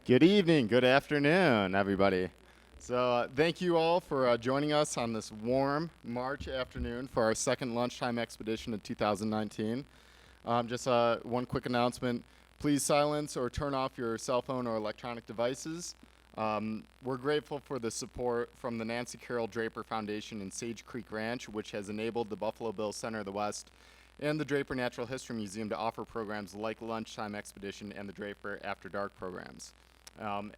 Good evening, good afternoon, everybody. Thank you all for joining us on this warm March afternoon for our second lunchtime expedition of 2019. One quick announcement. Please silence or turn off your cell phone or electronic devices. We're grateful for the support from the Nancy Carroll Draper Foundation and Sage Creek Ranch, which has enabled the Buffalo Bills Center of the West and the Draper Natural History Museum to offer programs like Lunchtime Expedition and the Draper After Dark programs.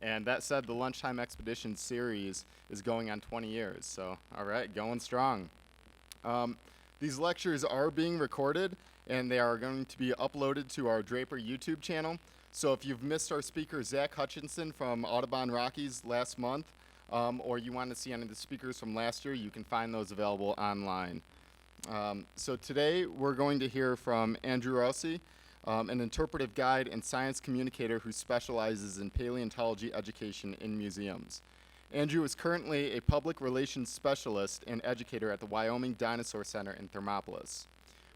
And that said, the Lunchtime Expedition series is going on 20 years, so all right, going strong. These lectures are being recorded, and they are going to be uploaded to our Draper YouTube channel. So if you've missed our speaker, Zach Hutchinson from Audubon Rockies last month, or you want to see any of the speakers from last year, you can find those available online. So today we're going to hear from Andrew Rossi, an interpretive guide and science communicator who specializes in paleontology education in museums. Andrew is currently a public relations specialist and educator at the Wyoming Dinosaur Center in Thermopolis.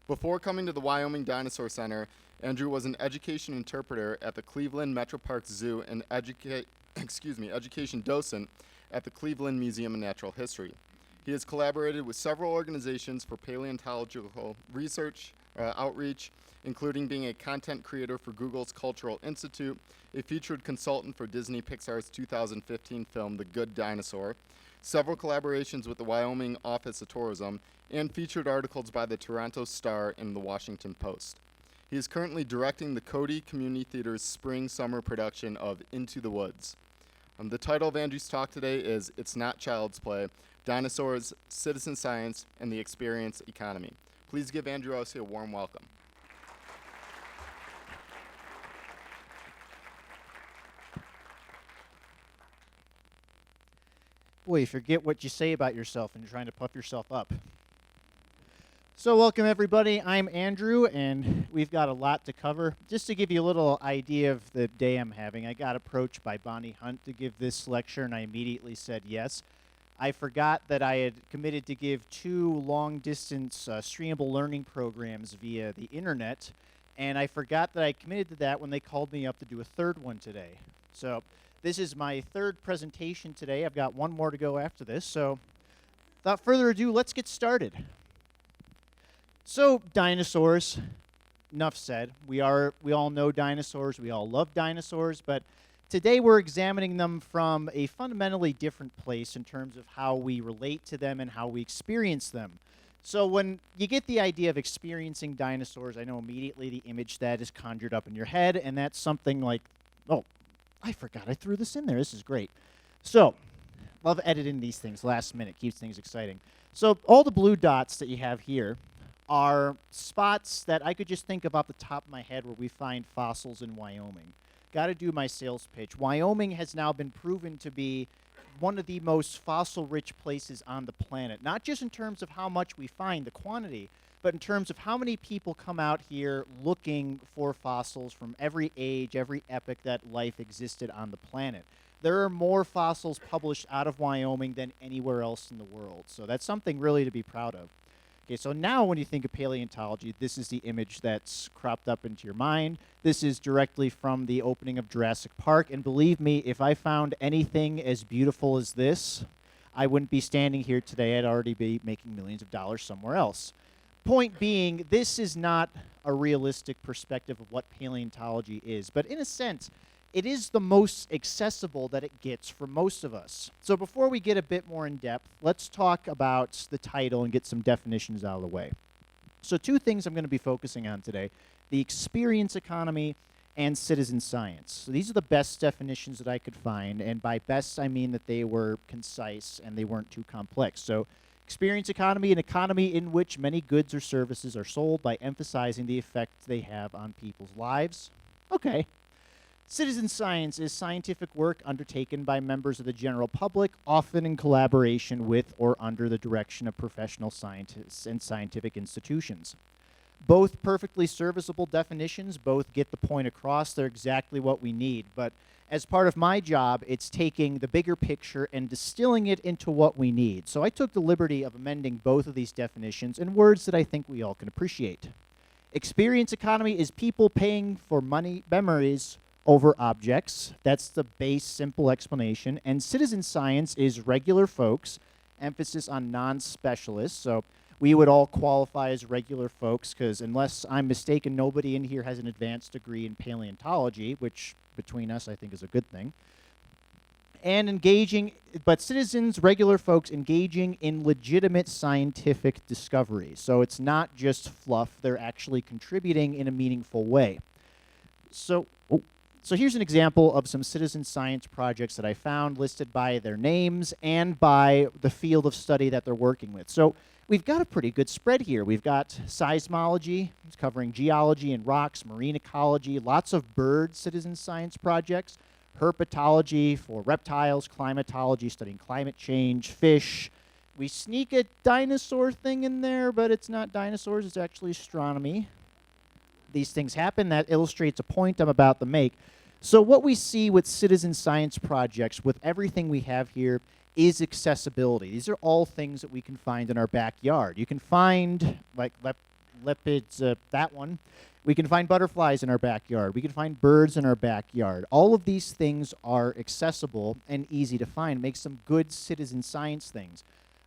Before coming to the Wyoming Dinosaur Center, Andrew was an education interpreter at the Cleveland Metro Parks Zoo and education docent at the Cleveland Museum of Natural History. He has collaborated with several organizations for paleontological research, outreach, including being a content creator for Google's Cultural Institute, a featured consultant for Disney Pixar's 2015 film The Good Dinosaur, several collaborations with the Wyoming Office of Tourism, and featured articles by the Toronto Star and the Washington Post. He is currently directing the Cody Community Theater's spring-summer production of Into the Woods. The title of Andrew's talk today is It's Not Child's Play, Dinosaurs, Citizen Science, and the Experience Economy. Please give Andrew Rossi a warm welcome. Boy, you forget what you say about yourself and you're trying to puff yourself up. So welcome everybody, I'm Andrew and we've got a lot to cover. Just to give you a little idea of the day I'm having, I got approached by Bonnie Hunt to give this lecture and I immediately said yes. I forgot that I had committed to give 2 long-distance streamable learning programs via the internet, and I forgot that I committed to that when they called me up to do a 3rd one today. So this is my 3rd presentation today. I've got 1 more to go after this, so without further ado, let's get started. So dinosaurs, enough said. We all know dinosaurs, we all love dinosaurs, but today we're examining them from a fundamentally different place in terms of how we relate to them and how we experience them. So when you get the idea of experiencing dinosaurs, I know immediately the image that is conjured up in your head, and that's something like, oh, I forgot I threw this in there. This is great. So, love editing these things last minute. Keeps things exciting. So all the blue dots that you have here are spots that I could just think of off the top of my head where we find fossils in Wyoming. Got to do my sales pitch. Wyoming has now been proven to be one of the most fossil-rich places on the planet, not just in terms of how much we find, the quantity, but in terms of how many people come out here looking for fossils from every age, every epoch that life existed on the planet. There are more fossils published out of Wyoming than anywhere else in the world, so that's something really to be proud of. Okay, so now when you think of paleontology, this is the image that's cropped up into your mind. This is directly from the opening of Jurassic Park, and believe me, if I found anything as beautiful as this, I wouldn't be standing here today. I'd already be making millions of dollars somewhere else. Point being, this is not a realistic perspective of what paleontology is, but in a sense, it is the most accessible that it gets for most of us. So before we get a bit more in depth, let's talk about the title and get some definitions out of the way. So 2 things I'm going to be focusing on today, the experience economy and citizen science. So these are the best definitions that I could find, and by best I mean that they were concise and they weren't too complex. So experience economy, an economy in which many goods or services are sold by emphasizing the effect they have on people's lives. Okay. Citizen science is scientific work undertaken by members of the general public, often in collaboration with or under the direction of professional scientists and scientific institutions. Both perfectly serviceable definitions, both get the point across. They're exactly what we need. But as part of my job, it's taking the bigger picture and distilling it into what we need. So I took the liberty of amending both of these definitions in words that I think we all can appreciate. Experience economy is people paying for money, memories, over objects. That's the base, simple explanation. And citizen science is regular folks, emphasis on non-specialists. So we would all qualify as regular folks because unless I'm mistaken, nobody in here has an advanced degree in paleontology, which between us I think is a good thing. And engaging, but citizens, regular folks, engaging in legitimate scientific discovery. So it's not just fluff, they're actually contributing in a meaningful way. So here's an example of some citizen science projects that I found listed by their names and by the field of study that they're working with. So we've got a pretty good spread here. We've got seismology, it's covering geology and rocks, marine ecology, lots of bird citizen science projects, herpetology for reptiles, climatology, studying climate change, fish. We sneak a dinosaur thing in there, but it's not dinosaurs, it's actually astronomy. These things happen. That illustrates a point I'm about to make. So what we see with citizen science projects, with everything we have here, is accessibility. These are all things that we can find in our backyard. You can find, like leopards, that one. We can find butterflies in our backyard. We can find birds in our backyard. All of these things are accessible and easy to find. Make some good citizen science things.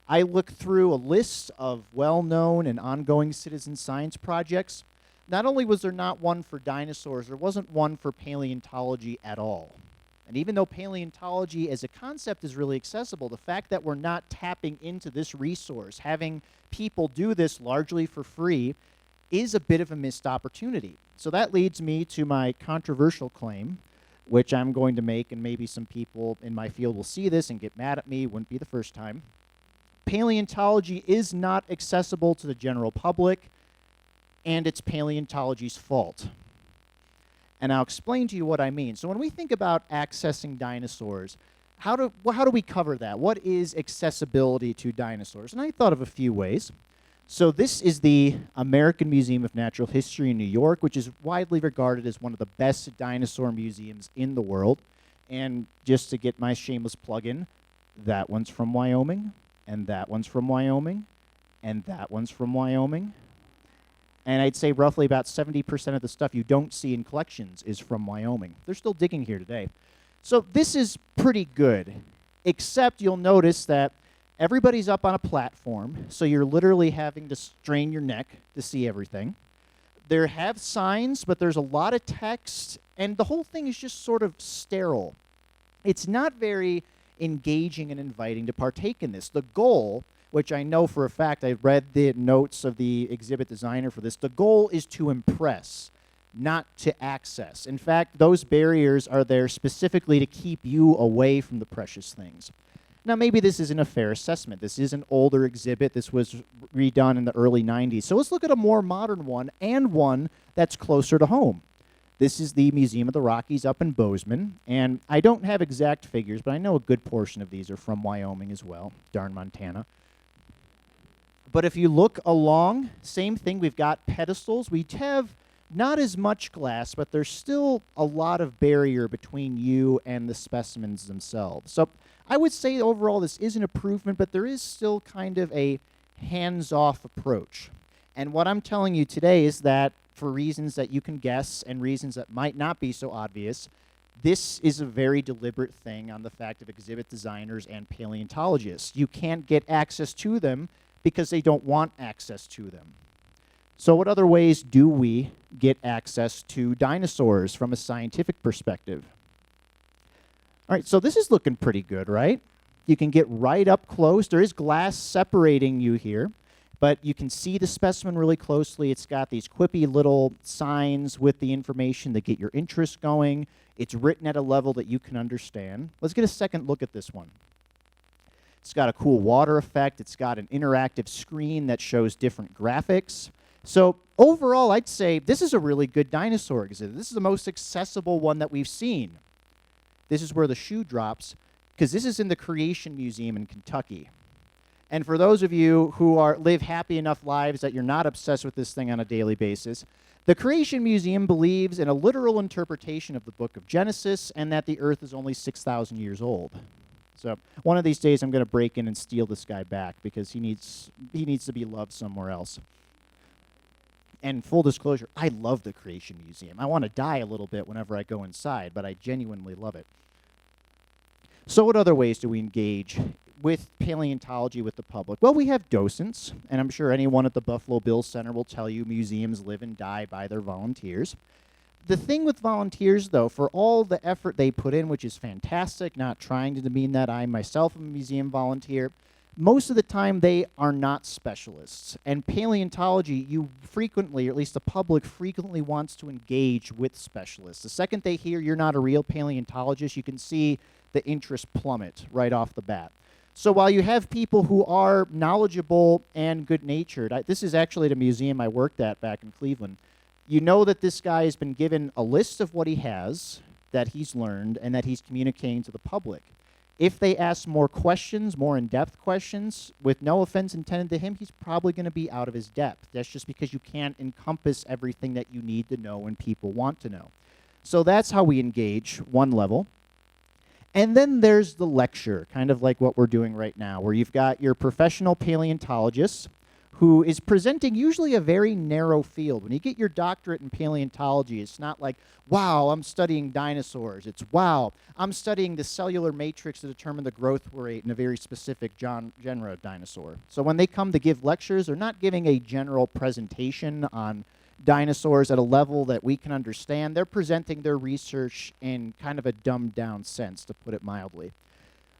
I looked through a list of well-known and ongoing citizen science projects. Not only was there not one for dinosaurs, there wasn't one for paleontology at all. And even though paleontology as a concept is really accessible, the fact that we're not tapping into this resource, having people do this largely for free, is a bit of a missed opportunity. So that leads me to my controversial claim, which I'm going to make, and maybe some people in my field will see this and get mad at me. Wouldn't be the first time. Paleontology is not accessible to the general public, and it's paleontology's fault. And I'll explain to you what I mean. So when we think about accessing dinosaurs, how do we cover that? What is accessibility to dinosaurs? And I thought of a few ways. So this is the American Museum of Natural History in New York, which is widely regarded as one of the best dinosaur museums in the world. And just to get my shameless plug in, that one's from Wyoming, and that one's from Wyoming, and that one's from Wyoming. And I'd say roughly about 70% of the stuff you don't see in collections is from Wyoming. They're still digging here today. So this is pretty good, except you'll notice that everybody's up on a platform, so you're literally having to strain your neck to see everything. There have signs, but there's a lot of text, and the whole thing is just sort of sterile. It's not very engaging and inviting to partake in this. The goal, which I know for a fact, I read the notes of the exhibit designer for this, the goal is to impress, not to access. In fact, those barriers are there specifically to keep you away from the precious things. Now, maybe this isn't a fair assessment. This is an older exhibit. This was redone in the early 90s. So let's look at a more modern one and one that's closer to home. This is the Museum of the Rockies up in Bozeman. And I don't have exact figures, but I know a good portion of these are from Wyoming as well, darn Montana. But if you look along, same thing, we've got pedestals. We have not as much glass, but there's still a lot of barrier between you and the specimens themselves. So I would say overall this is an improvement, but there is still kind of a hands-off approach. And what I'm telling you today is that for reasons that you can guess and reasons that might not be so obvious, this is a very deliberate thing on the fact of exhibit designers and paleontologists. You can't get access to them because they don't want access to them. So what other ways do we get access to dinosaurs from a scientific perspective? All right, so this is looking pretty good, right? You can get right up close. There is glass separating you here, but you can see the specimen really closely. It's got these quippy little signs with the information that get your interest going. It's written at a level that you can understand. Let's get a second look at this one. It's got a cool water effect. It's got an interactive screen that shows different graphics. So overall, I'd say this is a really good dinosaur exhibit. This is the most accessible one that we've seen. This is where the shoe drops, because this is in the Creation Museum in Kentucky. And for those of you who live happy enough lives that you're not obsessed with this thing on a daily basis, the Creation Museum believes in a literal interpretation of the book of Genesis and that the earth is only 6,000 years old. So one of these days I'm going to break in and steal this guy back because he needs to be loved somewhere else. And full disclosure, I love the Creation Museum. I want to die a little bit whenever I go inside, but I genuinely love it. So what other ways do we engage with paleontology with the public? Well, we have docents, and I'm sure anyone at the Buffalo Bills Center will tell you museums live and die by their volunteers. The thing with volunteers, though, for all the effort they put in, which is fantastic, not trying to demean that, I myself am a museum volunteer, most of the time they are not specialists. And paleontology, you frequently, or at least the public frequently wants to engage with specialists. The second they hear you're not a real paleontologist, you can see the interest plummet right off the bat. So while you have people who are knowledgeable and good-natured, this is actually the museum I worked at back in Cleveland, you know that this guy has been given a list of what he has, that he's learned, and that he's communicating to the public. If they ask more questions, more in-depth questions, with no offense intended to him, he's probably going to be out of his depth. That's just because you can't encompass everything that you need to know and people want to know. So that's how we engage, one level. And then there's the lecture, kind of like what we're doing right now, where you've got your professional paleontologist who is presenting usually a very narrow field. When you get your doctorate in paleontology, it's not like, wow, I'm studying dinosaurs. It's, wow, I'm studying the cellular matrix to determine the growth rate in a very specific genre of dinosaur. So when they come to give lectures, they're not giving a general presentation on dinosaurs at a level that we can understand. They're presenting their research in kind of a dumbed-down sense, to put it mildly.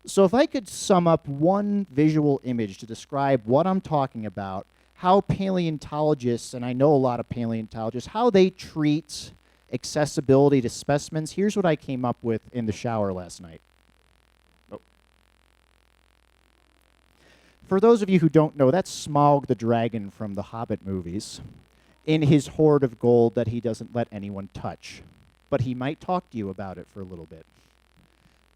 So if I could sum up one visual image to describe what I'm talking about, how paleontologists, and I know a lot of paleontologists, how they treat accessibility to specimens, here's what I came up with in the shower last night. Oh. For those of you who don't know, that's Smaug the dragon from the Hobbit movies in his hoard of gold that he doesn't let anyone touch. But he might talk to you about it for a little bit.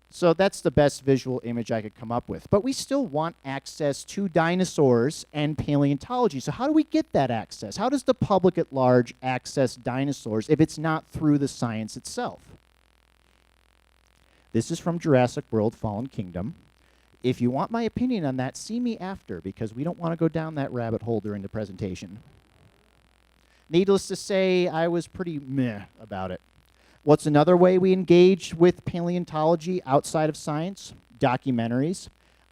So that's the best visual image I could come up with. But we still want access to dinosaurs and paleontology. So how do we get that access? How does the public at large access dinosaurs if it's not through the science itself? This is from Jurassic World: Fallen Kingdom. If you want my opinion on that, see me after, because we don't want to go down that rabbit hole during the presentation. Needless to say, I was pretty meh about it. What's another way we engage with paleontology outside of science? Documentaries.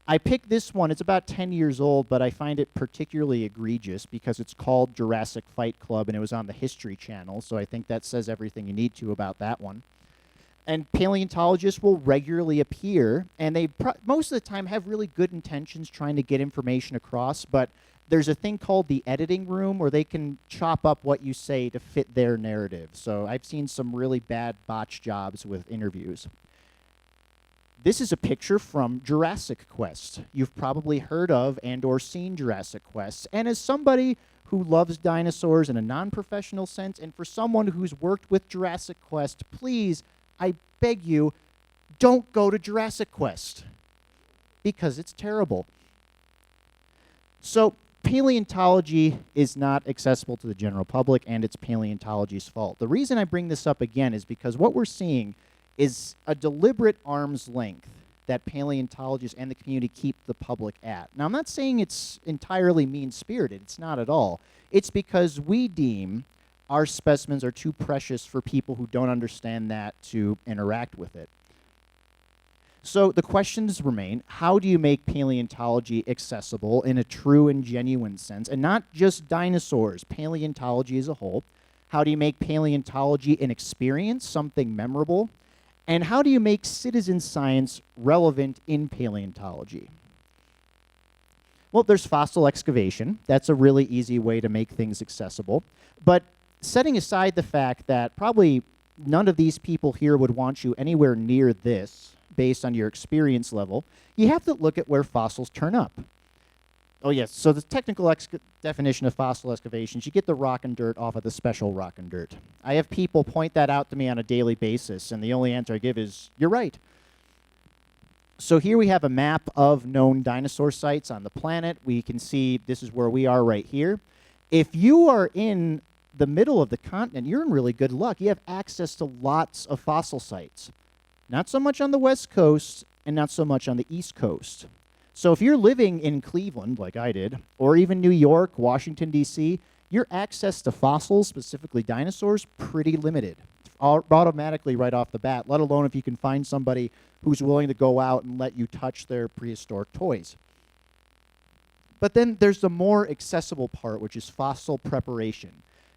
I picked this one. It's about 10 years old, but I find it particularly egregious because it's called Jurassic Fight Club, and it was on the History Channel, so I think that says everything you need to about that one. And paleontologists will regularly appear, and they most of the time have really good intentions trying to get information across, but there's a thing called the editing room where they can chop up what you say to fit their narrative. So I've seen some really bad botch jobs with interviews. This is a picture from Jurassic Quest. You've probably heard of and or seen Jurassic Quest. And as somebody who loves dinosaurs in a non-professional sense, and for someone who's worked with Jurassic Quest, please, I beg you, don't go to Jurassic Quest, because it's terrible. So paleontology is not accessible to the general public, and it's paleontology's fault. The reason I bring this up again is because what we're seeing is a deliberate arm's length that paleontologists and the community keep the public at. Now, I'm not saying it's entirely mean-spirited. It's not at all. It's because we deem our specimens are too precious for people who don't understand that to interact with it. So the questions remain: how do you make paleontology accessible in a true and genuine sense, and not just dinosaurs, paleontology as a whole? How do you make paleontology an experience, something memorable? And how do you make citizen science relevant in paleontology? Well, there's fossil excavation. That's a really easy way to make things accessible. But setting aside the fact that probably none of these people here would want you anywhere near this, based on your experience level, you have to look at where fossils turn up. Oh yes, so the technical definition of fossil excavations, you get the rock and dirt off of the special rock and dirt. I have people point that out to me on a daily basis, and the only answer I give is, you're right. So here we have a map of known dinosaur sites on the planet. We can see this is where we are right here. If you are in the middle of the continent, you're in really good luck. You have access to lots of fossil sites. Not so much on the West Coast, and not so much on the East Coast. So if you're living in Cleveland, like I did, or even New York, Washington, D.C., your access to fossils, specifically dinosaurs, pretty limited. Automatically right off the bat, let alone if you can find somebody who's willing to go out and let you touch their prehistoric toys. But then there's the more accessible part, which is fossil preparation.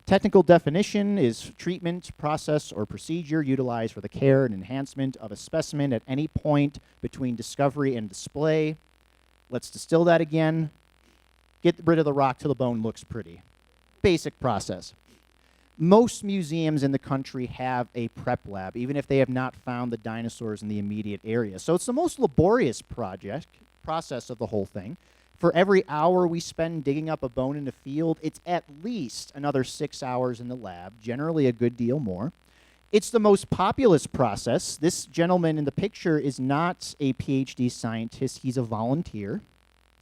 Technical definition is treatment, process, or procedure utilized for the care and enhancement of a specimen at any point between discovery and display. Let's distill that again. Get rid of the rock till the bone looks pretty. Basic process. Most museums in the country have a prep lab, even if they have not found the dinosaurs in the immediate area. So it's the most laborious process of the whole thing. For every hour we spend digging up a bone in a field, it's at least another 6 hours in the lab, generally a good deal more. It's the most populous process. This gentleman in the picture is not a PhD scientist. He's a volunteer,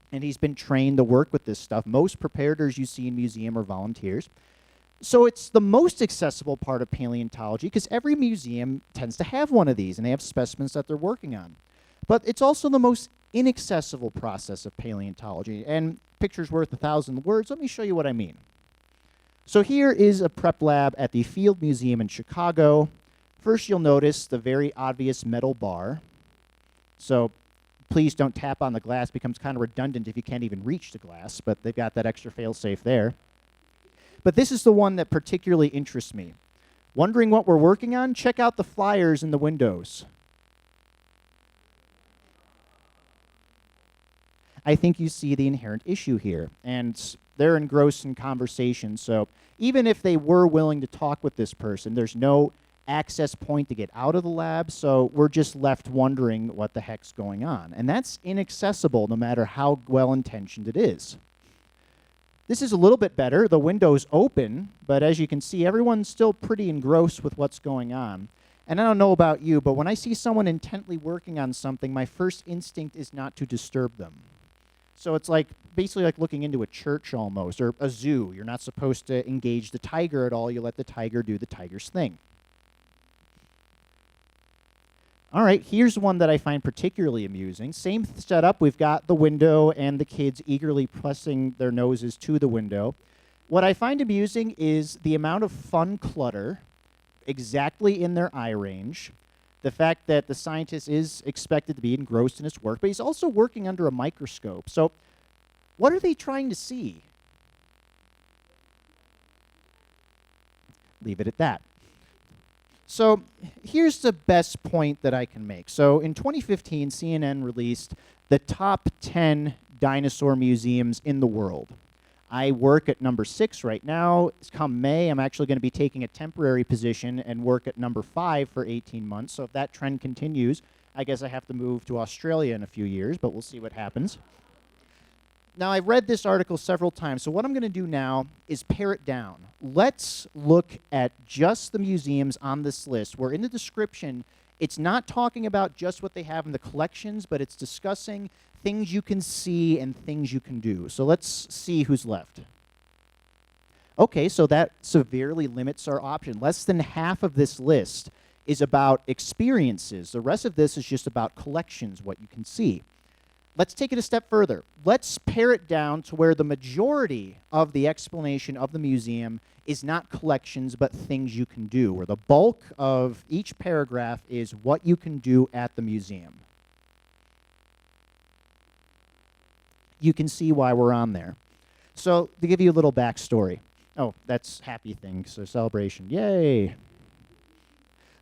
and he's been trained to work with this stuff. Most preparators you see in museum are volunteers. So it's the most accessible part of paleontology because every museum tends to have one of these, and they have specimens that they're working on. But it's also the most inaccessible process of paleontology. And picture's worth 1,000 words. Let me show you what I mean. So here is a prep lab at the Field Museum in Chicago. First, you'll notice the very obvious metal bar. So please don't tap on the glass. It becomes kind of redundant if you can't even reach the glass, but they've got that extra fail-safe there. But this is the one that particularly interests me. Wondering what we're working on? Check out the flyers in the windows. I think you see the inherent issue here, and they're engrossed in conversation, so even if they were willing to talk with this person, there's no access point to get out of the lab, so we're just left wondering what the heck's going on. And that's inaccessible no matter how well-intentioned it is. This is a little bit better. The window's open, but as you can see, everyone's still pretty engrossed with what's going on. And I don't know about you, but when I see someone intently working on something, my first instinct is not to disturb them. So it's like basically like looking into a church almost, or a zoo. You're not supposed to engage the tiger at all. You let the tiger do the tiger's thing. All right, here's one that I find particularly amusing. Same setup. We've got the window and the kids eagerly pressing their noses to the window. What I find amusing is the amount of fun clutter exactly in their eye range. The fact that the scientist is expected to be engrossed in his work, but he's also working under a microscope. So what are they trying to see? Leave it at that. So here's the best point that I can make. So in 2015, CNN released the top 10 dinosaur museums in the world. I work at number 6 right now. Come May, I'm actually going to be taking a temporary position and work at number 5 for 18 months. So if that trend continues, I guess I have to move to Australia in a few years, but we'll see what happens. Now, I've read this article several times, so what I'm going to do now is pare it down. Let's look at just the museums on this list, where in the description, it's not talking about just what they have in the collections, but it's discussing things you can see and things you can do. So let's see who's left. Okay, so that severely limits our option. Less than half of this list is about experiences. The rest of this is just about collections, what you can see. Let's take it a step further. Let's pare it down to where the majority of the explanation of the museum is not collections, but things you can do, where the bulk of each paragraph is what you can do at the museum. You can see why we're on there. So to give you a little backstory. Oh, that's happy things, so celebration. Yay!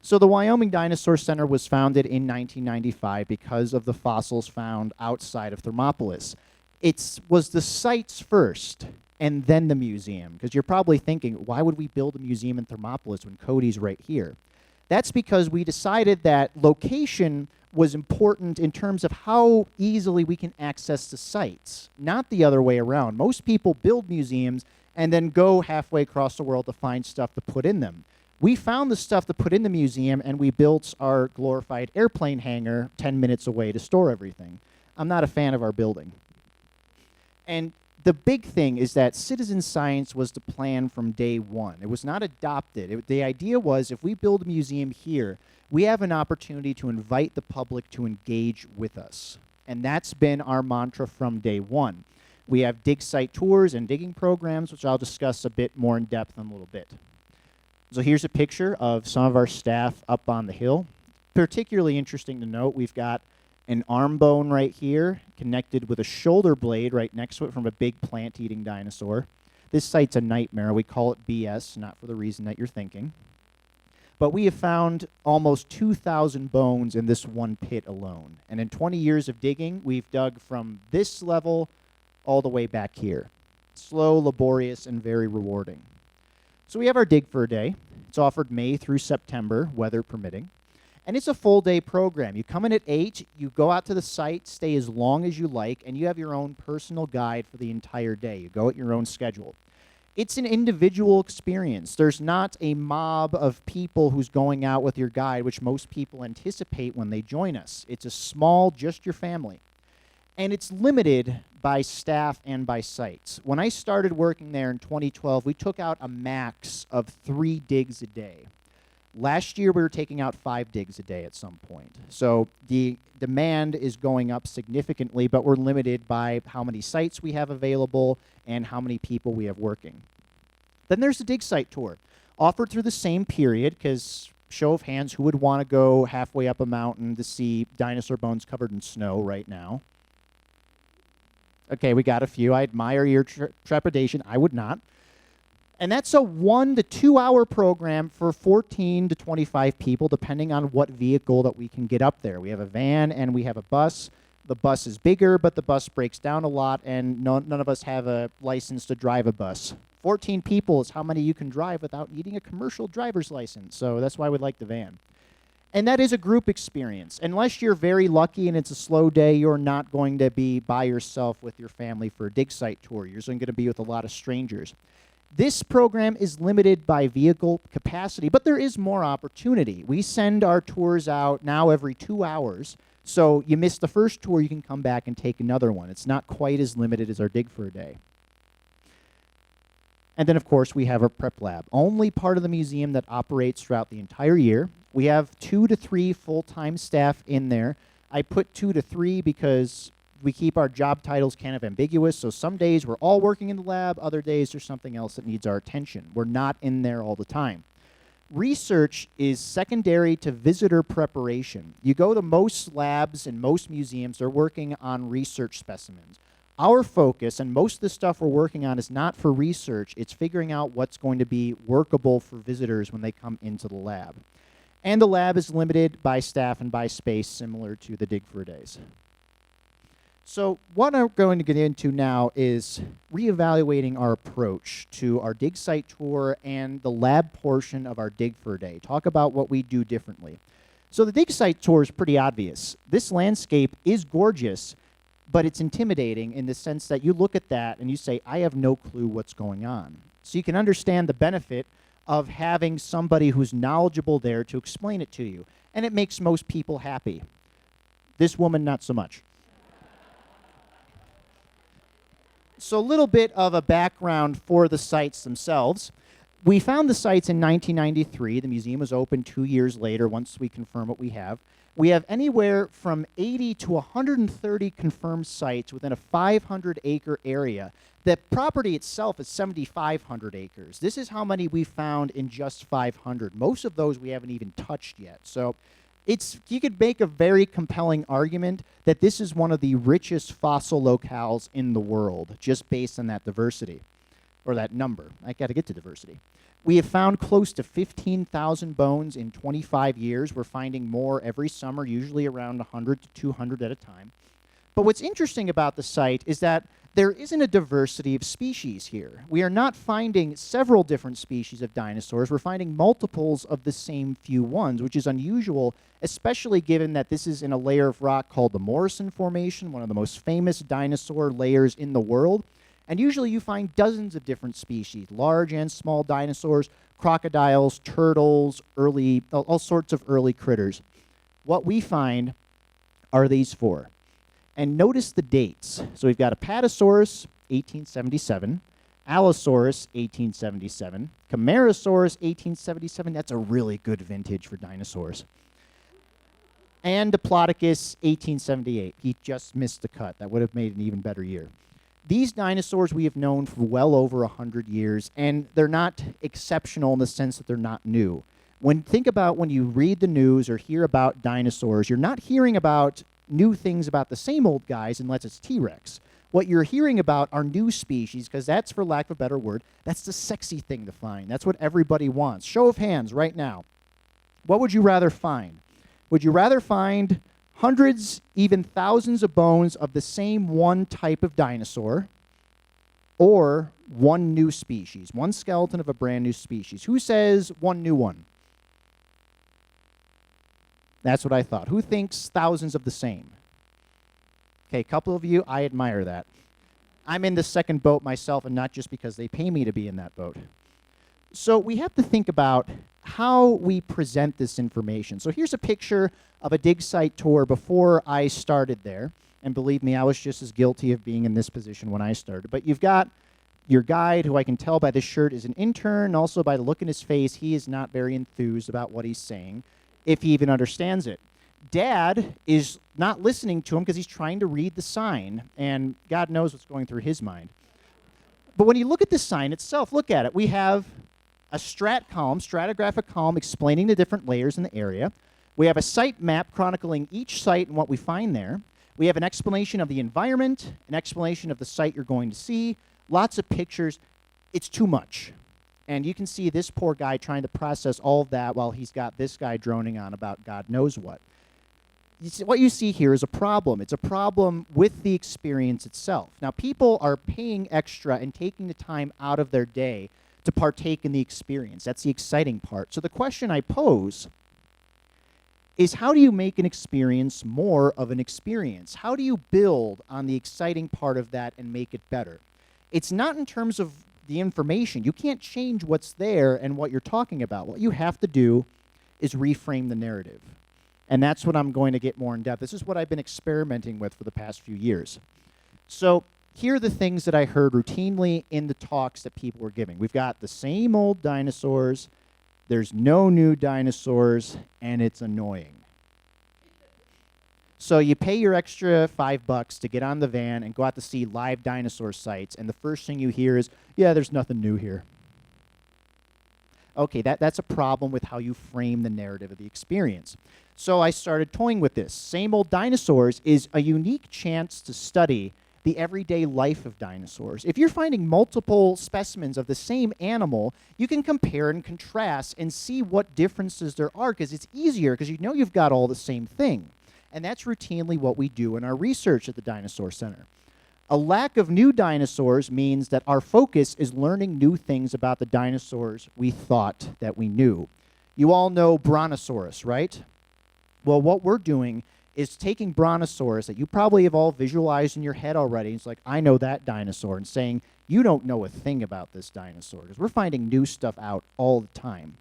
So the Wyoming Dinosaur Center was founded in 1995 because of the fossils found outside of Thermopolis. It was the sites first, and then the museum. Because you're probably thinking, why would we build a museum in Thermopolis when Cody's right here? That's because we decided that location was important in terms of how easily we can access the sites, not the other way around. Most people build museums and then go halfway across the world to find stuff to put in them. We found the stuff to put in the museum, and we built our glorified airplane hangar 10 minutes away to store everything. I'm not a fan of our building. And the big thing is that citizen science was the plan from day one. It was not adopted. The idea was if we build a museum here, we have an opportunity to invite the public to engage with us. And that's been our mantra from day one. We have dig site tours and digging programs, which I'll discuss a bit more in depth in a little bit. So here's a picture of some of our staff up on the hill. Particularly interesting to note, we've got an arm bone right here connected with a shoulder blade right next to it from a big plant-eating dinosaur. This site's a nightmare. We call it BS, not for the reason that you're thinking. But we have found almost 2,000 bones in this one pit alone. And in 20 years of digging, we've dug from this level all the way back here. Slow, laborious, and very rewarding. So we have our dig for a day. It's offered May through September, weather permitting. And it's a full day program. You come in at 8, you go out to the site, stay as long as you like, and you have your own personal guide for the entire day. You go at your own schedule. It's an individual experience. There's not a mob of people who's going out with your guide, which most people anticipate when they join us. It's a small, just your family. And it's limited by staff and by sites. When I started working there in 2012, we took out a max of 3 digs a day. Last year, we were taking out 5 digs a day at some point. So the demand is going up significantly, but we're limited by how many sites we have available and how many people we have working. Then there's the dig site tour, offered through the same period, because show of hands, who would want to go halfway up a mountain to see dinosaur bones covered in snow right now? Okay, we got a few. I admire your trepidation. I would not. And that's a 1 to 2 hour program for 14 to 25 people, depending on what vehicle that we can get up there. We have a van and we have a bus. The bus is bigger, but the bus breaks down a lot, and none of us have a license to drive a bus. 14 people is how many you can drive without needing a commercial driver's license, so that's why we like the van. And that is a group experience. Unless you're very lucky and it's a slow day, you're not going to be by yourself with your family for a dig site tour. You're going to be with a lot of strangers. This program is limited by vehicle capacity, but there is more opportunity. We send our tours out now every 2 hours, so you miss the first tour, you can come back and take another one. It's not quite as limited as our dig for a day. And then, of course, we have our prep lab, only part of the museum that operates throughout the entire year. We have 2 to 3 full-time staff in there. I put 2 to 3 because we keep our job titles kind of ambiguous, so some days we're all working in the lab, other days there's something else that needs our attention. We're not in there all the time. Research is secondary to visitor preparation. You go to most labs and most museums, they're working on research specimens. Our focus, and most of the stuff we're working on, is not for research, it's figuring out what's going to be workable for visitors when they come into the lab. And the lab is limited by staff and by space, similar to the Dig for Days. So what I'm going to get into now is reevaluating our approach to our dig site tour and the lab portion of our dig for a day. Talk about what we do differently. So the dig site tour is pretty obvious. This landscape is gorgeous, but it's intimidating in the sense that you look at that and you say, I have no clue what's going on. So you can understand the benefit of having somebody who's knowledgeable there to explain it to you. And it makes most people happy. This woman, not so much. So a little bit of a background for the sites themselves. We found the sites in 1993. The museum was opened 2 years later once we confirm what we have. We have anywhere from 80 to 130 confirmed sites within a 500-acre area. The property itself is 7,500 acres. This is how many we found in just 500. Most of those we haven't even touched yet. So you could make a very compelling argument that this is one of the richest fossil locales in the world, just based on that diversity, or that number. I got to get to diversity. We have found close to 15,000 bones in 25 years. We're finding more every summer, usually around 100 to 200 at a time. But what's interesting about the site is that there isn't a diversity of species here. We are not finding several different species of dinosaurs. We're finding multiples of the same few ones, which is unusual, especially given that this is in a layer of rock called the Morrison Formation, one of the most famous dinosaur layers in the world. And usually you find dozens of different species, large and small dinosaurs, crocodiles, turtles, all sorts of early critters. What we find are these 4. And notice the dates. So we've got Apatosaurus, 1877, Allosaurus, 1877, Camarasaurus, 1877. That's a really good vintage for dinosaurs. And Diplodocus, 1878. He just missed the cut. That would have made an even better year. These dinosaurs we have known for well over 100 years, and they're not exceptional in the sense that they're not new. Think about when you read the news or hear about dinosaurs, you're not hearing about new things about the same old guys unless it's T-Rex. What you're hearing about are new species, because that's, for lack of a better word, that's the sexy thing to find. That's what everybody wants. Show of hands right now. What would you rather find? Would you rather find hundreds, even thousands of bones of the same one type of dinosaur, or one new species, one skeleton of a brand new species? Who says one new one? That's what I thought. Who thinks thousands of the same? Okay, a couple of you, I admire that. I'm in the second boat myself, and not just because they pay me to be in that boat. So we have to think about how we present this information. So here's a picture of a dig site tour before I started there. And believe me, I was just as guilty of being in this position when I started. But you've got your guide, who I can tell by this shirt is an intern. Also, by the look in his face, he is not very enthused about what he's saying, if he even understands it. Dad is not listening to him because he's trying to read the sign, and God knows what's going through his mind. But when you look at the sign itself, look at it. We have a stratigraphic column explaining the different layers in the area. We have a site map chronicling each site and what we find there. We have an explanation of the environment, an explanation of the site you're going to see, lots of pictures. It's too much. And you can see this poor guy trying to process all of that while he's got this guy droning on about God knows what. What you see here is a problem. It's a problem with the experience itself. Now, people are paying extra and taking the time out of their day to partake in the experience. That's the exciting part. So the question I pose is, how do you make an experience more of an experience? How do you build on the exciting part of that and make it better? It's not in terms of the information. You can't change what's there and what you're talking about. What you have to do is reframe the narrative. And that's what I'm going to get more in depth. This is what I've been experimenting with for the past few years. So here are the things that I heard routinely in the talks that people were giving. We've got the same old dinosaurs, there's no new dinosaurs, and it's annoying. So you pay your extra $5 to get on the van and go out to see live dinosaur sites, and the first thing you hear is, yeah, there's nothing new here. Okay, that's a problem with how you frame the narrative of the experience. So I started toying with this. Same Old Dinosaurs is a unique chance to study the everyday life of dinosaurs. If you're finding multiple specimens of the same animal, you can compare and contrast and see what differences there are, because it's easier because you know you've got all the same thing. And that's routinely what we do in our research at the Dinosaur Center. A lack of new dinosaurs means that our focus is learning new things about the dinosaurs we thought that we knew. You all know Brontosaurus, right? Well, what we're doing is taking Brontosaurus that you probably have all visualized in your head already. It's like, I know that dinosaur, and saying, you don't know a thing about this dinosaur, because we're finding new stuff out all the time.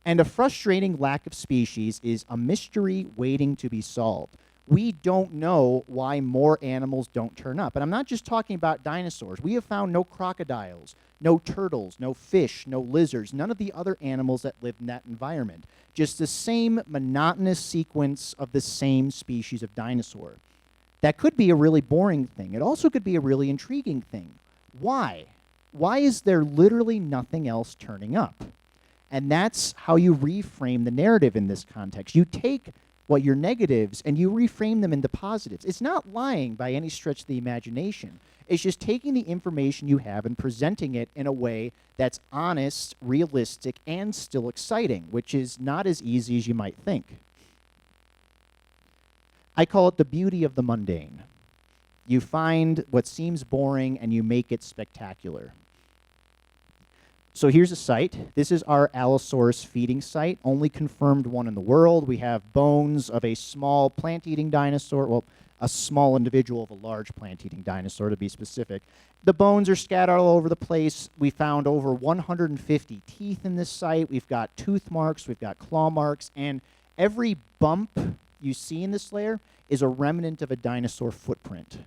And a frustrating lack of species is a mystery waiting to be solved. We don't know why more animals don't turn up. And I'm not just talking about dinosaurs. We have found no crocodiles, no turtles, no fish, no lizards, none of the other animals that live in that environment. Just the same monotonous sequence of the same species of dinosaur. That could be a really boring thing. It also could be a really intriguing thing. Why? Why is there literally nothing else turning up? And that's how you reframe the narrative in this context. You take what your negatives and you reframe them into positives. It's not lying by any stretch of the imagination. It's just taking the information you have and presenting it in a way that's honest, realistic, and still exciting, which is not as easy as you might think. I call it the beauty of the mundane. You find what seems boring and you make it spectacular. So here's a site. This is our Allosaurus feeding site, only confirmed one in the world. We have bones of a small plant-eating dinosaur, well, a small individual of a large plant-eating dinosaur, to be specific. The bones are scattered all over the place. We found over 150 teeth in this site. We've got tooth marks, we've got claw marks, and every bump you see in this layer is a remnant of a dinosaur footprint.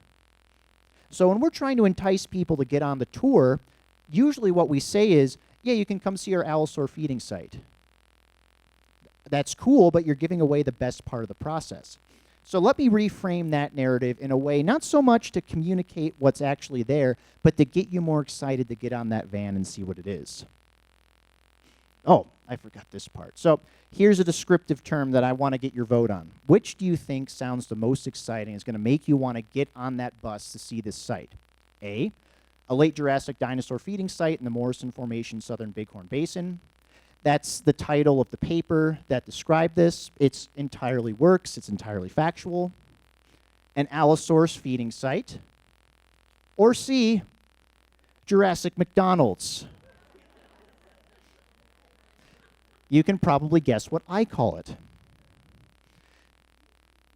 So when we're trying to entice people to get on the tour, usually what we say is, yeah, you can come see our Allosaur feeding site. That's cool, but you're giving away the best part of the process. So let me reframe that narrative in a way not so much to communicate what's actually there, but to get you more excited to get on that van and see what it is. Oh, I forgot this part. So here's a descriptive term that I want to get your vote on. Which do you think sounds the most exciting, is going to make you want to get on that bus to see this site? A late Jurassic dinosaur feeding site in the Morrison Formation Southern Bighorn Basin. That's the title of the paper that described this. It's entirely works. It's entirely factual. An Allosaurus feeding site. Or C, Jurassic McDonald's. You can probably guess what I call it.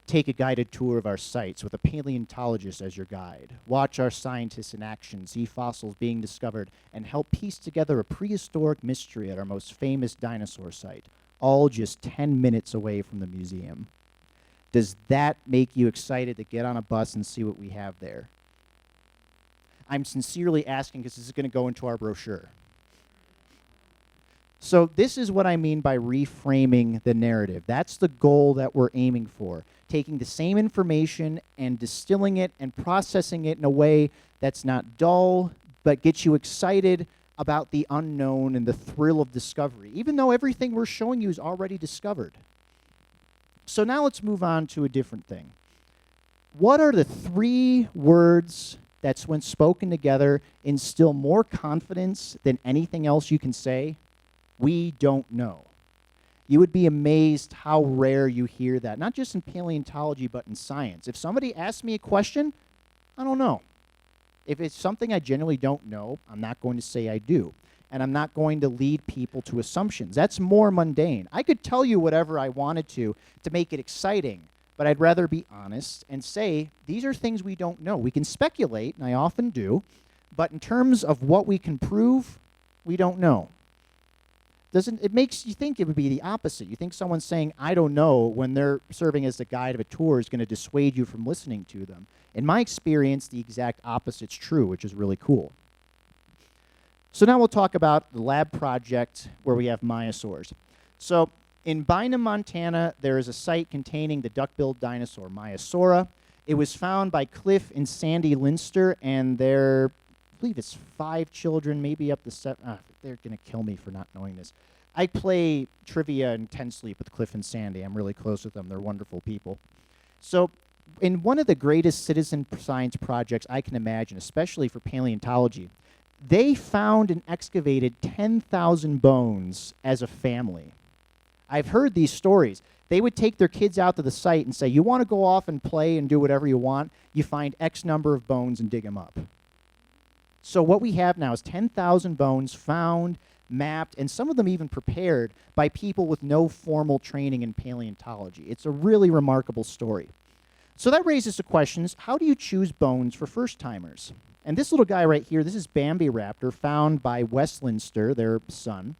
Take a guided tour of our sites with a paleontologist as your guide. Watch our scientists in action, see fossils being discovered, and help piece together a prehistoric mystery at our most famous dinosaur site, all just 10 minutes away from the museum. Does that make you excited to get on a bus and see what we have there? I'm sincerely asking because this is going to go into our brochure. So this is what I mean by reframing the narrative. That's the goal that we're aiming for. Taking the same information and distilling it and processing it in a way that's not dull, but gets you excited about the unknown and the thrill of discovery, even though everything we're showing you is already discovered. So now let's move on to a different thing. What are the 3 words that, when spoken together, instill more confidence than anything else you can say? We don't know. You would be amazed how rare you hear that, not just in paleontology, but in science. If somebody asks me a question, I don't know. If it's something I generally don't know, I'm not going to say I do. And I'm not going to lead people to assumptions. That's more mundane. I could tell you whatever I wanted to make it exciting, but I'd rather be honest and say, these are things we don't know. We can speculate, and I often do, but in terms of what we can prove, we don't know. It makes you think it would be the opposite. You think someone saying, I don't know, when they're serving as the guide of a tour is going to dissuade you from listening to them. In my experience, the exact opposite's true, which is really cool. So now we'll talk about the lab project where we have Myosaurs. So in Bynum, Montana, there is a site containing the duck-billed dinosaur, Myosaura. It was found by Cliff and Sandy Linster and their, I believe it's 5 children, maybe up to 7. They're going to kill me for not knowing this. I play trivia intensely with Cliff and Sandy. I'm really close with them. They're wonderful people. So in one of the greatest citizen science projects I can imagine, especially for paleontology, they found and excavated 10,000 bones as a family. I've heard these stories. They would take their kids out to the site and say, you want to go off and play and do whatever you want? You find X number of bones and dig them up. So what we have now is 10,000 bones found, mapped, and some of them even prepared by people with no formal training in paleontology. It's a really remarkable story. So that raises the questions, how do you choose bones for first-timers? And this little guy right here, this is Bambi Raptor, found by Wes Linster, their son.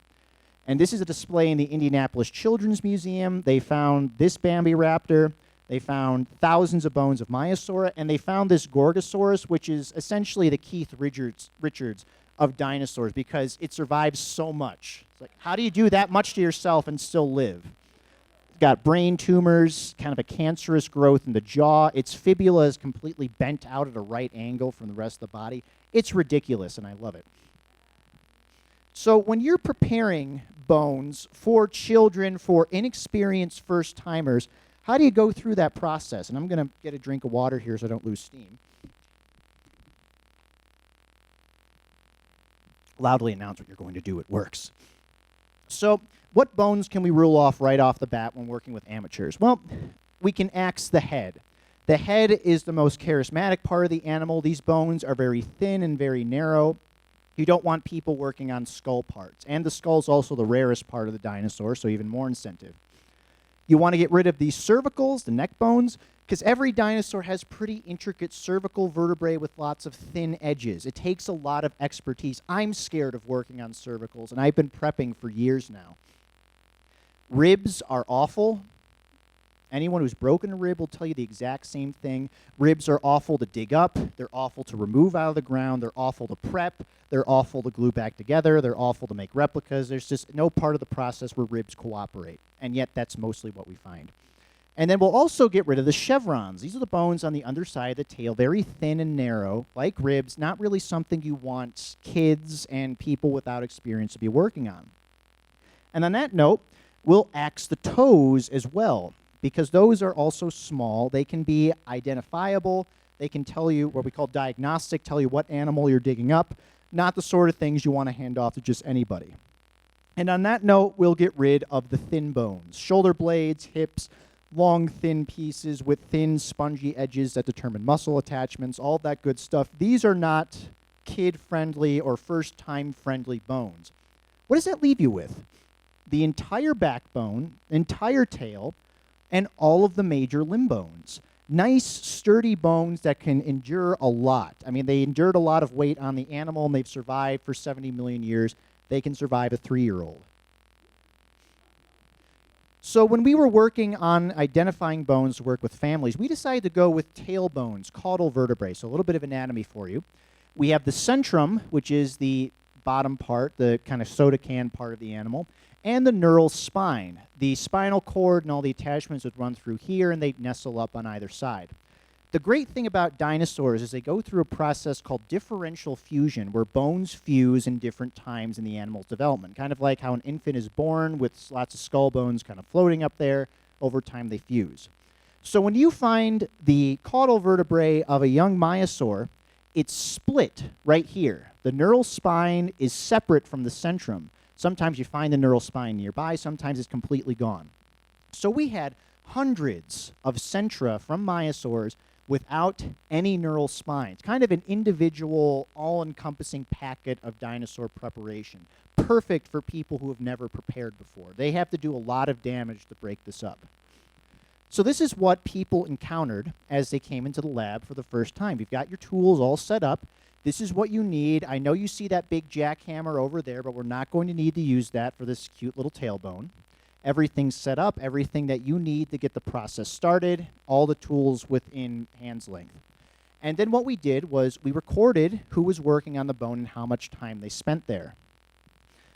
And this is a display in the Indianapolis Children's Museum. They found this Bambi Raptor. They found thousands of bones of Myosaura, and they found this Gorgosaurus, which is essentially the Keith Richards of dinosaurs because it survives so much. It's like, how do you do that much to yourself and still live? It's got brain tumors, kind of a cancerous growth in the jaw. Its fibula is completely bent out at a right angle from the rest of the body. It's ridiculous, and I love it. So when you're preparing bones for children, for inexperienced first-timers, how do you go through that process? And I'm going to get a drink of water here so I don't lose steam. Loudly announce what you're going to do. It works. So what bones can we rule off right off the bat when working with amateurs? Well, we can axe the head. The head is the most charismatic part of the animal. These bones are very thin and very narrow. You don't want people working on skull parts. And the skull is also the rarest part of the dinosaur, so even more incentive. You want to get rid of these cervicals, the neck bones, because every dinosaur has pretty intricate cervical vertebrae with lots of thin edges. It takes a lot of expertise. I'm scared of working on cervicals, and I've been prepping for years now. Ribs are awful. Anyone who's broken a rib will tell you the exact same thing. Ribs are awful to dig up. They're awful to remove out of the ground. They're awful to prep. They're awful to glue back together. They're awful to make replicas. There's just no part of the process where ribs cooperate. And yet that's mostly what we find. And then we'll also get rid of the chevrons. These are the bones on the underside of the tail, very thin and narrow, like ribs, not really something you want kids and people without experience to be working on. And on that note, we'll axe the toes as well, because those are also small. They can be identifiable. They can tell you what we call diagnostic, tell you what animal you're digging up, not the sort of things you want to hand off to just anybody. And on that note, we'll get rid of the thin bones, shoulder blades, hips, long, thin pieces with thin, spongy edges that determine muscle attachments, all that good stuff. These are not kid-friendly or first-time friendly bones. What does that leave you with? The entire backbone, entire tail, and all of the major limb bones. Nice, sturdy bones that can endure a lot. I mean, they endured a lot of weight on the animal, and they've survived for 70 million years. They can survive a 3-year-old. So when we were working on identifying bones to work with families, we decided to go with tail bones, caudal vertebrae. So a little bit of anatomy for you. We have the centrum, which is the bottom part, the kind of soda can part of the animal, and the neural spine. The spinal cord and all the attachments would run through here, and they'd nestle up on either side. The great thing about dinosaurs is they go through a process called differential fusion, where bones fuse in different times in the animal's development. Kind of like how an infant is born with lots of skull bones kind of floating up there. Over time, they fuse. So when you find the caudal vertebrae of a young myosaur, it's split right here. The neural spine is separate from the centrum. Sometimes you find the neural spine nearby. Sometimes it's completely gone. So we had hundreds of centra from myosaurs without any neural spines. Kind of an individual, all-encompassing packet of dinosaur preparation. Perfect for people who have never prepared before. They have to do a lot of damage to break this up. So this is what people encountered as they came into the lab for the first time. You've got your tools all set up. This is what you need. I know you see that big jackhammer over there, but we're not going to need to use that for this cute little tailbone. Everything's set up, everything that you need to get the process started, all the tools within hand's length. And then what we did was we recorded who was working on the bone and how much time they spent there.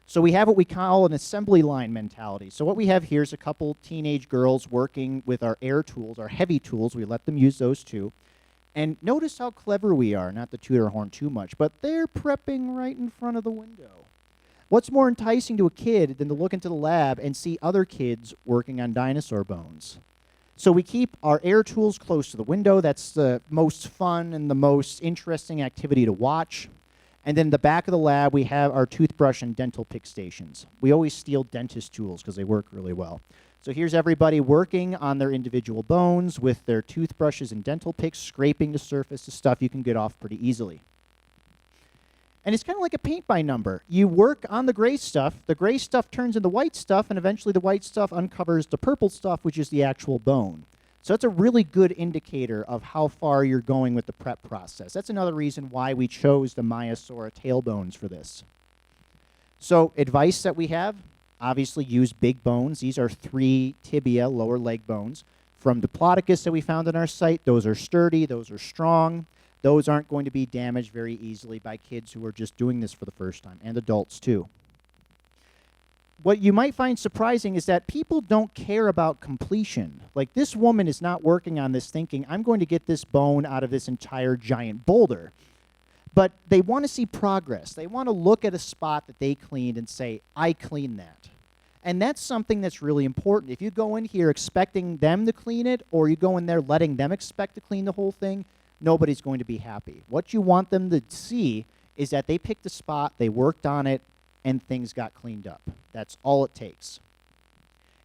So we have what we call an assembly line mentality. So what we have here is a couple teenage girls working with our air tools, our heavy tools. We let them use those too. And notice how clever we are, not to toot our horn too much, but they're prepping right in front of the window. What's more enticing to a kid than to look into the lab and see other kids working on dinosaur bones? So we keep our air tools close to the window. That's the most fun and the most interesting activity to watch. And then in the back of the lab, we have our toothbrush and dental pick stations. We always steal dentist tools because they work really well. So here's everybody working on their individual bones with their toothbrushes and dental picks, scraping the surface of stuff you can get off pretty easily. And it's kind of like a paint by number. You work on the gray stuff turns into white stuff, and eventually the white stuff uncovers the purple stuff, which is the actual bone. So that's a really good indicator of how far you're going with the prep process. That's another reason why we chose the Myosaura tailbones for this. So advice that we have, obviously use big bones. These are 3 tibia, lower leg bones. From Diplodocus that we found on our site, those are sturdy, those are strong. Those aren't going to be damaged very easily by kids who are just doing this for the first time, and adults too. What you might find surprising is that people don't care about completion. Like, this woman is not working on this thinking, I'm going to get this bone out of this entire giant boulder. But they want to see progress. They want to look at a spot that they cleaned and say, I cleaned that. And that's something that's really important. If you go in here expecting them to clean it, or you go in there letting them expect to clean the whole thing, nobody's going to be happy. What you want them to see is that they picked a spot, they worked on it, and things got cleaned up. That's all it takes.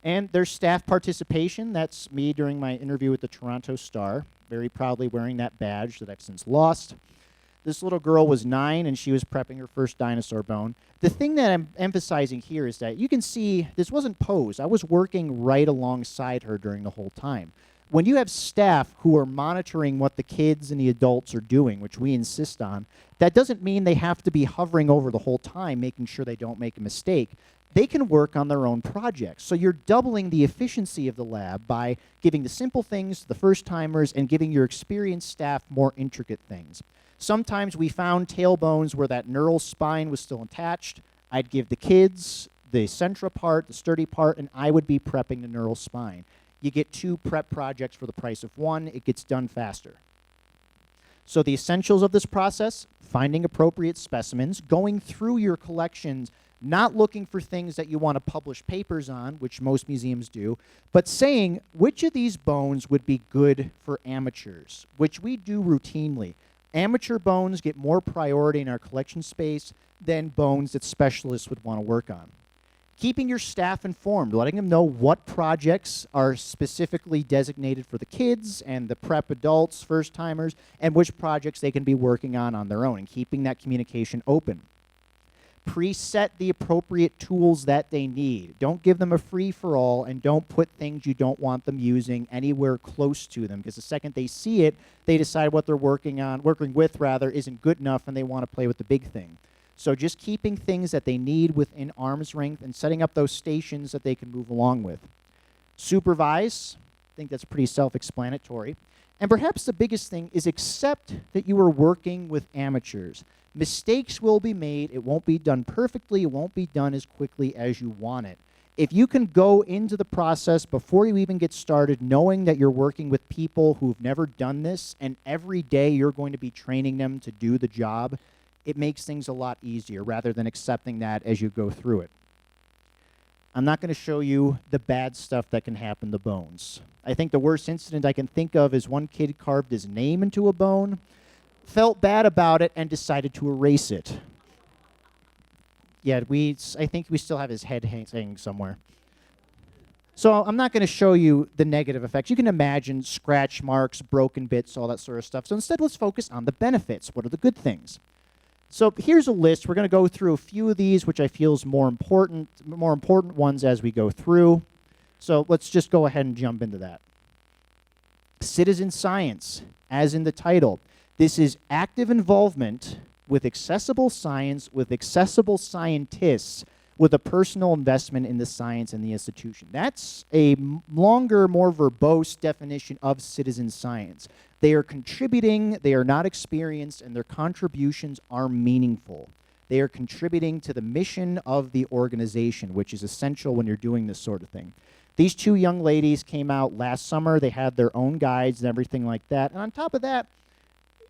And there's staff participation. That's me during my interview with the Toronto Star, very proudly wearing that badge that I've since lost. This little girl was 9, and she was prepping her first dinosaur bone. The thing that I'm emphasizing here is that you can see this wasn't posed. I was working right alongside her during the whole time. When you have staff who are monitoring what the kids and the adults are doing, which we insist on, that doesn't mean they have to be hovering over the whole time, making sure they don't make a mistake. They can work on their own projects. So you're doubling the efficiency of the lab by giving the simple things to the first-timers and giving your experienced staff more intricate things. Sometimes we found tailbones where that neural spine was still attached. I'd give the kids the centra part, the sturdy part, and I would be prepping the neural spine. You get 2 prep projects for the price of 1. It gets done faster. So the essentials of this process: finding appropriate specimens, going through your collections, not looking for things that you want to publish papers on, which most museums do, but saying which of these bones would be good for amateurs, which we do routinely. Amateur bones get more priority in our collection space than bones that specialists would want to work on. Keeping your staff informed, letting them know what projects are specifically designated for the kids and the prep adults, first-timers, and which projects they can be working on their own, and keeping that communication open. Preset the appropriate tools that they need. Don't give them a free-for-all, and don't put things you don't want them using anywhere close to them, because the second they see it, they decide what they're working with isn't good enough, and they want to play with the big thing. So just keeping things that they need within arm's length and setting up those stations that they can move along with. Supervise. I think that's pretty self-explanatory. And perhaps the biggest thing is accept that you are working with amateurs. Mistakes will be made. It won't be done perfectly. It won't be done as quickly as you want it. If you can go into the process before you even get started knowing that you're working with people who've never done this, and every day you're going to be training them to do the job, it makes things a lot easier rather than accepting that as you go through it. I'm not going to show you the bad stuff that can happen to bones. I think the worst incident I can think of is one kid carved his name into a bone, felt bad about it, and decided to erase it. Yeah, I think we still have his head hanging somewhere. So I'm not going to show you the negative effects. You can imagine scratch marks, broken bits, all that sort of stuff. So instead, let's focus on the benefits. What are the good things? So here's a list. We're going to go through a few of these, which I feel is more important ones as we go through. So let's just go ahead and jump into that. Citizen science, as in the title. This is active involvement with accessible science, with accessible scientists, with a personal investment in the science and the institution. That's a longer, more verbose definition of citizen science. They are contributing, they are not experienced, and their contributions are meaningful. They are contributing to the mission of the organization, which is essential when you're doing this sort of thing. These 2 young ladies came out last summer. They had their own guides and everything like that. And on top of that,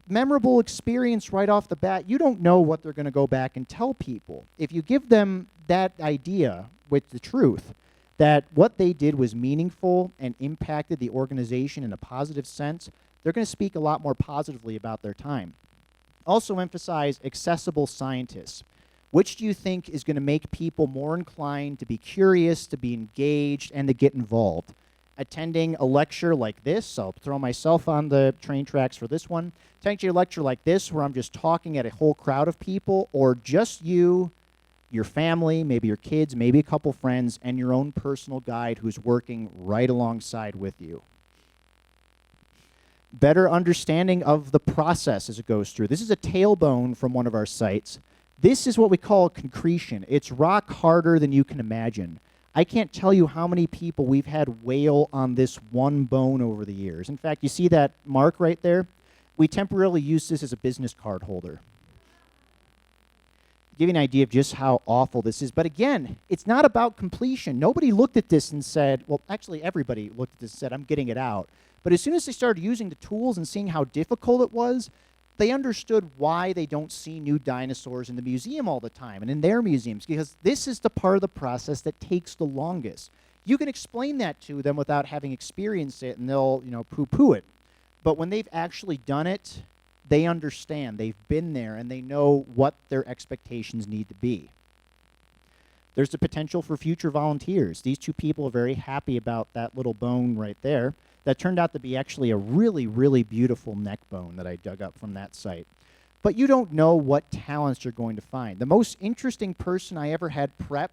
memorable experience right off the bat. You don't know what they're going to go back and tell people. If you give them that idea with the truth, that what they did was meaningful and impacted the organization in a positive sense, they're going to speak a lot more positively about their time. Also emphasize accessible scientists. Which do you think is going to make people more inclined to be curious, to be engaged, and to get involved? Attending a lecture like this, I'll throw myself on the train tracks for this one, attending a lecture like this where I'm just talking at a whole crowd of people, or just you, your family, maybe your kids, maybe a couple friends, and your own personal guide who's working right alongside with you. Better understanding of the process as it goes through. This is a tailbone from one of our sites. This is what we call concretion. It's rock harder than you can imagine. I can't tell you how many people we've had wail on this one bone over the years. In fact, you see that mark right there? We temporarily used this as a business card holder. Give you an idea of just how awful this is. But again, it's not about completion. Nobody looked at this and said, well, actually everybody looked at this and said, I'm getting it out. But as soon as they started using the tools and seeing how difficult it was, they understood why they don't see new dinosaurs in the museum all the time and in their museums, because this is the part of the process that takes the longest. You can explain that to them without having experienced it, and they'll, poo-poo it. But when they've actually done it, they understand. They've been there, and they know what their expectations need to be. There's the potential for future volunteers. These 2 people are very happy about that little bone right there. That turned out to be actually a really, really beautiful neck bone that I dug up from that site. But you don't know what talents you're going to find. The most interesting person I ever had prep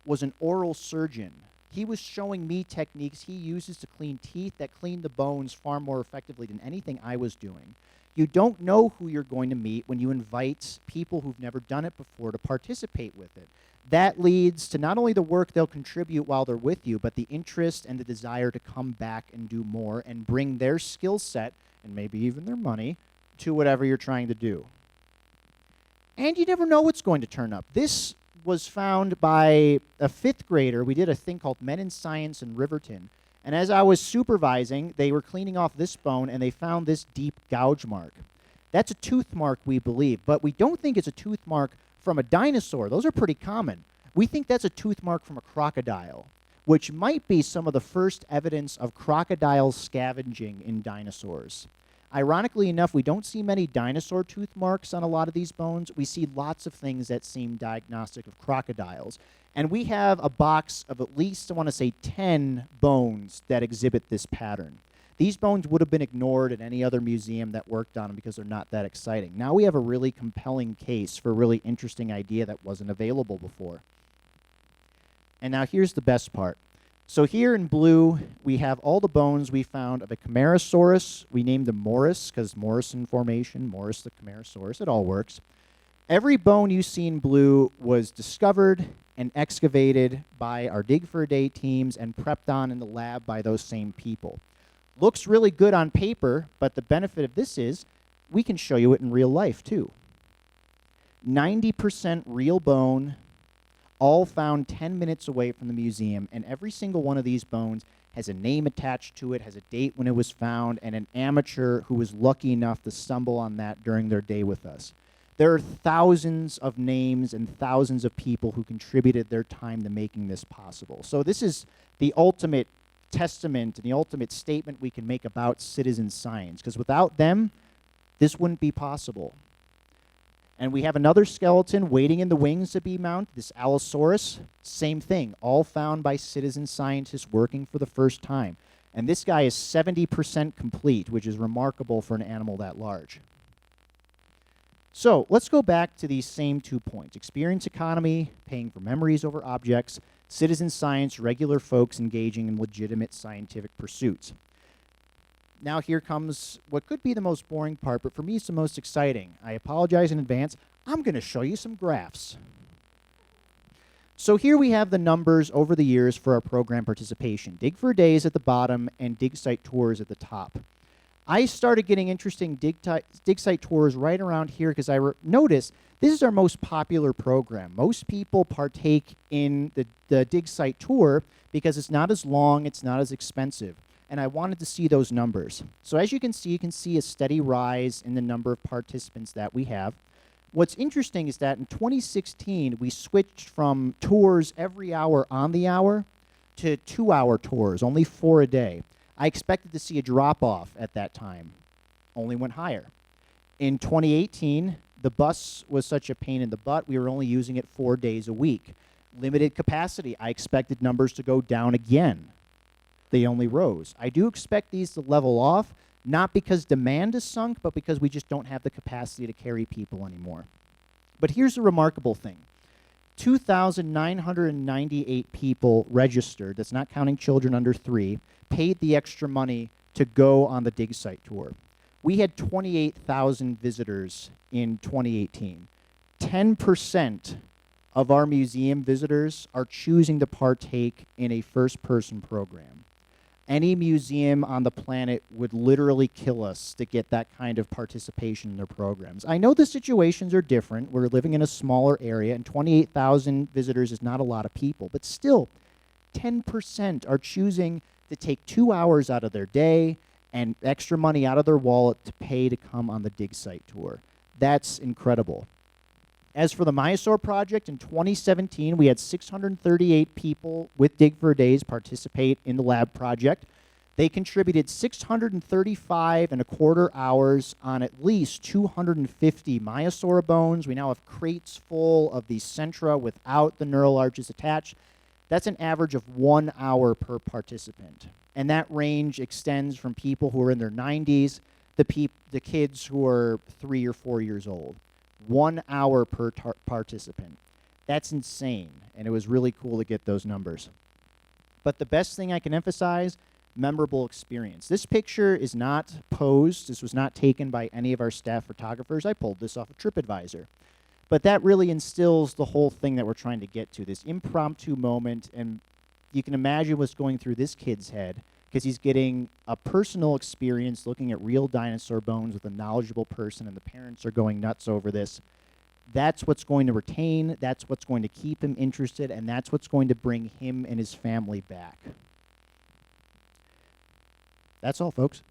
was an oral surgeon. He was showing me techniques he uses to clean teeth that clean the bones far more effectively than anything I was doing. You don't know who you're going to meet when you invite people who've never done it before to participate with it. That leads to not only the work they'll contribute while they're with you, but the interest and the desire to come back and do more and bring their skill set, and maybe even their money, to whatever you're trying to do. And you never know what's going to turn up. This was found by a 5th grader. We did a thing called Men in Science in Riverton, And as I was supervising, they were cleaning off this bone, and they found this deep gouge mark. That's a tooth mark, we believe, but we don't think it's a tooth mark from a dinosaur. Those are pretty common. We think that's a tooth mark from a crocodile, which might be some of the first evidence of crocodile scavenging in dinosaurs. Ironically enough, we don't see many dinosaur tooth marks on a lot of these bones. We see lots of things that seem diagnostic of crocodiles. And we have a box of at least, I want to say, 10 bones that exhibit this pattern. These bones would have been ignored at any other museum that worked on them because they're not that exciting. Now we have a really compelling case for a really interesting idea that wasn't available before. And now here's the best part. So here in blue, we have all the bones we found of a Camarasaurus. We named them Morris because Morrison formation, Morris the Camarasaurus. It all works. Every bone you see in blue was discovered and excavated by our Dig for a Day teams and prepped on in the lab by those same people. Looks really good on paper, but the benefit of this is we can show you it in real life too. 90% real bone, all found 10 minutes away from the museum, and every single one of these bones has a name attached to it, has a date when it was found, and an amateur who was lucky enough to stumble on that during their day with us. There are thousands of names and thousands of people who contributed their time to making this possible. So this is the ultimate testament and the ultimate statement we can make about citizen science, because without them, this wouldn't be possible. And we have another skeleton waiting in the wings to be mounted, this Allosaurus. Same thing, all found by citizen scientists working for the first time. And this guy is 70% complete, which is remarkable for an animal that large. So let's go back to these same 2 points. Experience economy, paying for memories over objects, citizen science, regular folks engaging in legitimate scientific pursuits. Now here comes what could be the most boring part, but for me it's the most exciting. I apologize in advance. I'm going to show you some graphs. So here we have the numbers over the years for our program participation. Dig for a Day is at the bottom and dig site tours at the top. I started getting interesting dig site tours right around here because I noticed this is our most popular program. Most people partake in the dig site tour because it's not as long, it's not as expensive. And I wanted to see those numbers. So as you can see a steady rise in the number of participants that we have. What's interesting is that in 2016, we switched from tours every hour on the hour to 2-hour tours, only 4 a day. I expected to see a drop-off at that time. Only went higher. In 2018, the bus was such a pain in the butt, we were only using it 4 days a week. Limited capacity. I expected numbers to go down again. They only rose. I do expect these to level off, not because demand is sunk, but because we just don't have the capacity to carry people anymore. But here's the remarkable thing. 2,998 people registered, that's not counting children under 3, paid the extra money to go on the dig site tour. We had 28,000 visitors in 2018. 10% of our museum visitors are choosing to partake in a first-person program. Any museum on the planet would literally kill us to get that kind of participation in their programs. I know the situations are different. We're living in a smaller area, and 28,000 visitors is not a lot of people. But still, 10% are choosing to take 2 hours out of their day and extra money out of their wallet to pay to come on the dig site tour. That's incredible. As for the Dinosaur project, in 2017, we had 638 people with Dig for a Days participate in the lab project. They contributed 635.25 hours on at least 250 Myosaur bones. We now have crates full of the centra without the neural arches attached. That's an average of 1 hour per participant. And that range extends from people who are in their 90s to the kids who are 3 or 4 years old. 1 hour per participant. That's insane, and it was really cool to get those numbers. But the best thing I can emphasize, memorable experience. This picture is not posed. This was not taken by any of our staff photographers. I pulled this off of TripAdvisor. But that really instills the whole thing that we're trying to get to, this impromptu moment, and you can imagine what's going through this kid's head because he's getting a personal experience looking at real dinosaur bones with a knowledgeable person, and the parents are going nuts over this. That's what's going to retain, that's what's going to keep him interested, and that's what's going to bring him and his family back. That's all, folks.